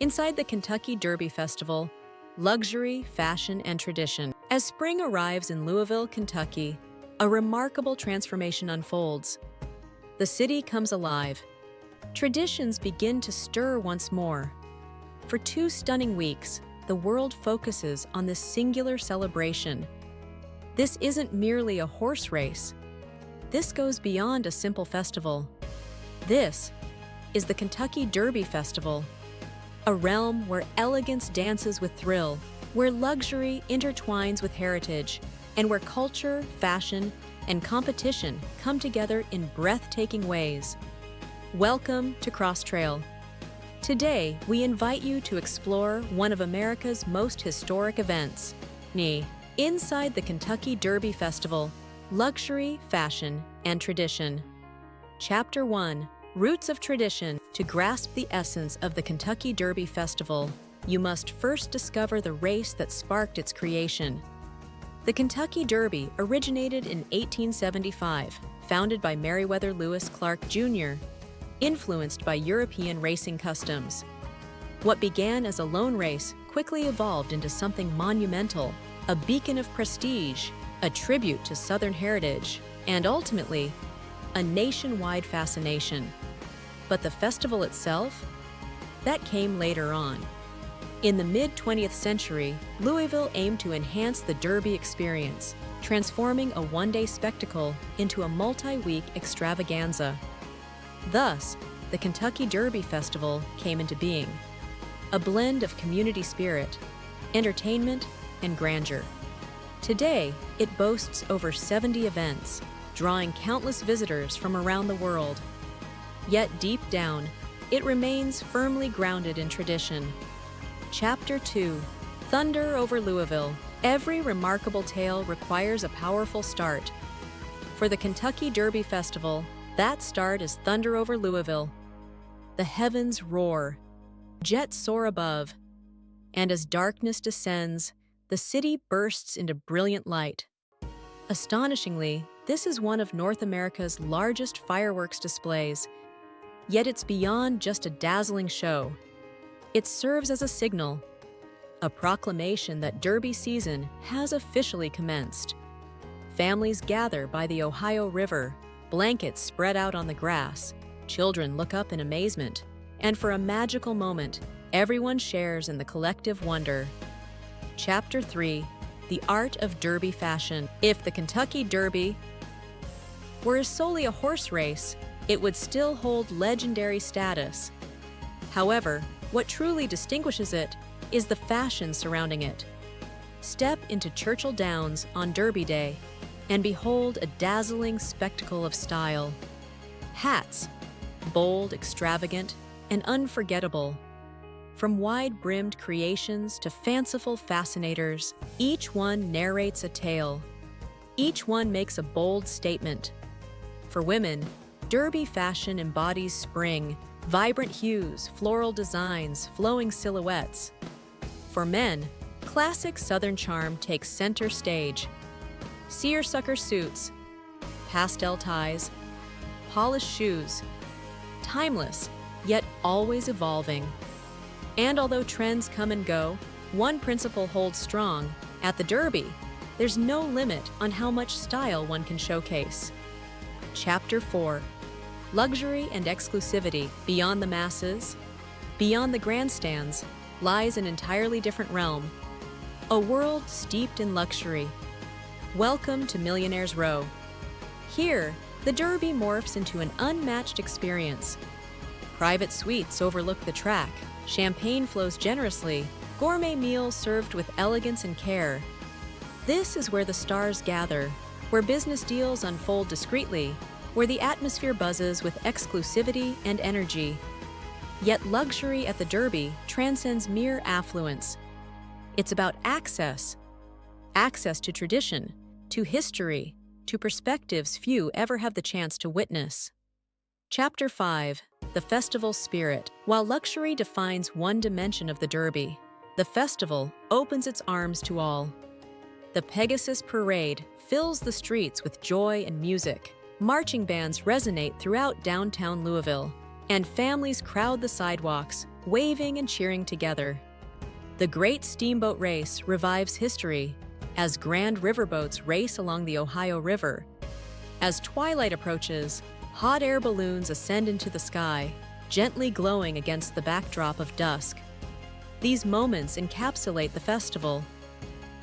Inside the Kentucky Derby Festival, luxury, fashion, and tradition. As spring arrives in Louisville, Kentucky, a remarkable transformation unfolds. The city comes alive. Traditions begin to stir once more. For 2 stunning weeks, the world focuses on this singular celebration. This isn't merely a horse race. This goes beyond a simple festival. This is the Kentucky Derby Festival, a realm where elegance dances with thrill, where luxury intertwines with heritage, and where culture, fashion, and competition come together in breathtaking ways. Welcome to Krosstrail. Today, we invite you to explore one of America's most historic events, inside the Kentucky Derby Festival, luxury, fashion, and tradition. Chapter 1. Roots of Tradition. To grasp the essence of the Kentucky Derby Festival, you must first discover the race that sparked its creation. The Kentucky Derby originated in 1875, founded by Meriwether Lewis Clark Jr., influenced by European racing customs. What began as a lone race quickly evolved into something monumental, a beacon of prestige, a tribute to Southern heritage, and ultimately, a nationwide fascination. But the festival itself? That came later on. In the mid-20th century, Louisville aimed to enhance the Derby experience, transforming a one-day spectacle into a multi-week extravaganza. Thus, the Kentucky Derby Festival came into being, a blend of community spirit, entertainment, and grandeur. Today, it boasts over 70 events, drawing countless visitors from around the world. Yet deep down, it remains firmly grounded in tradition. Chapter 2. Thunder Over Louisville. Every remarkable tale requires a powerful start. For the Kentucky Derby Festival, that start is Thunder Over Louisville. The heavens roar, jets soar above, and as darkness descends, the city bursts into brilliant light. Astonishingly, this is one of North America's largest fireworks displays. Yet it's beyond just a dazzling show. It serves as a signal, a proclamation that Derby season has officially commenced. Families gather by the Ohio River, blankets spread out on the grass, children look up in amazement, and for a magical moment, everyone shares in the collective wonder. Chapter 3. The Art of Derby Fashion. If the Kentucky Derby were solely a horse race, it would still hold legendary status. However, what truly distinguishes it is the fashion surrounding it. Step into Churchill Downs on Derby Day and behold a dazzling spectacle of style. Hats, bold, extravagant, and unforgettable. From wide-brimmed creations to fanciful fascinators, each one narrates a tale. Each one makes a bold statement. For women, Derby fashion embodies spring, vibrant hues, floral designs, flowing silhouettes. For men, classic Southern charm takes center stage. Seersucker suits, pastel ties, polished shoes, timeless, yet always evolving. And although trends come and go, one principle holds strong. At the Derby, there's no limit on how much style one can showcase. Chapter 4. Luxury and exclusivity. Beyond the masses, beyond the grandstands, lies an entirely different realm. A world steeped in luxury. Welcome to Millionaires Row. Here, the Derby morphs into an unmatched experience. Private suites overlook the track, champagne flows generously, gourmet meals served with elegance and care. This is where the stars gather, where business deals unfold discreetly, where the atmosphere buzzes with exclusivity and energy. Yet luxury at the Derby transcends mere affluence. It's about access to tradition, to history, to perspectives few ever have the chance to witness. Chapter 5. The Festival Spirit. While luxury defines one dimension of the Derby, the festival opens its arms to all. The Pegasus Parade fills the streets with joy and music. Marching bands resonate throughout downtown Louisville, and families crowd the sidewalks, waving and cheering together. The Great Steamboat Race revives history as grand riverboats race along the Ohio River. As twilight approaches, hot air balloons ascend into the sky, gently glowing against the backdrop of dusk. These moments encapsulate the festival,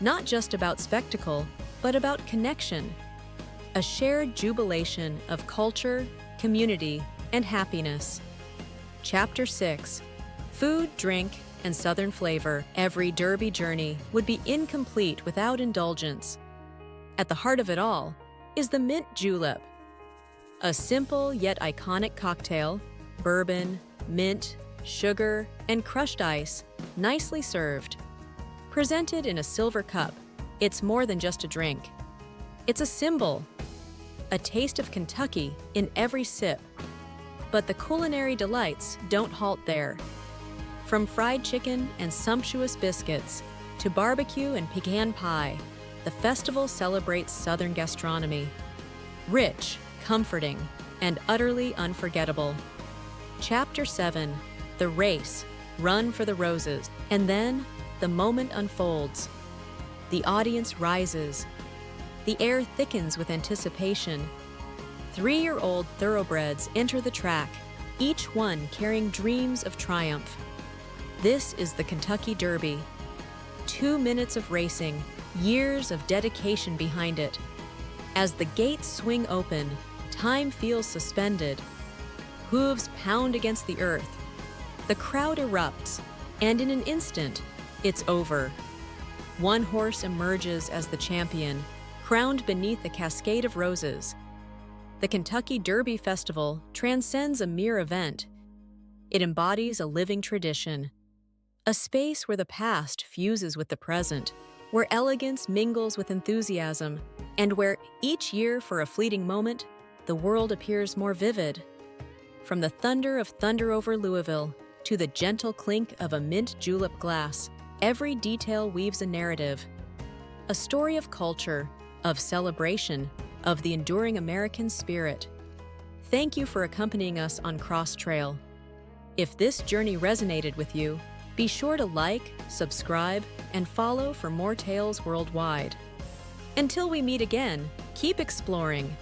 not just about spectacle, but about connection, a shared jubilation of culture, community, and happiness. Chapter 6: Food, Drink, and Southern Flavor. Every Derby journey would be incomplete without indulgence. At the heart of it all is the Mint Julep, a simple yet iconic cocktail, bourbon, mint, sugar, and crushed ice, nicely served. Presented in a silver cup, it's more than just a drink. It's a symbol, a taste of Kentucky in every sip. But the culinary delights don't halt there. From fried chicken and sumptuous biscuits to barbecue and pecan pie, the festival celebrates Southern gastronomy. Rich, comforting, and utterly unforgettable. Chapter 7: The Race, Run for the Roses. And then, the moment unfolds. The audience rises. The air thickens with anticipation. 3-year-old thoroughbreds enter the track, each one carrying dreams of triumph. This is the Kentucky Derby. 2 minutes of racing, years of dedication behind it. As the gates swing open, time feels suspended. Hooves pound against the earth. The crowd erupts, and in an instant, it's over. One horse emerges as the champion, crowned beneath a cascade of roses. The Kentucky Derby Festival transcends a mere event. It embodies a living tradition, a space where the past fuses with the present, where elegance mingles with enthusiasm, and where each year, for a fleeting moment, the world appears more vivid. From the thunder of Thunder Over Louisville to the gentle clink of a mint julep glass, every detail weaves a narrative, a story of culture, of celebration, of the enduring American spirit. Thank you for accompanying us on Krosstrail. If this journey resonated with you, be sure to like, subscribe, and follow for more tales worldwide. Until we meet again, keep exploring.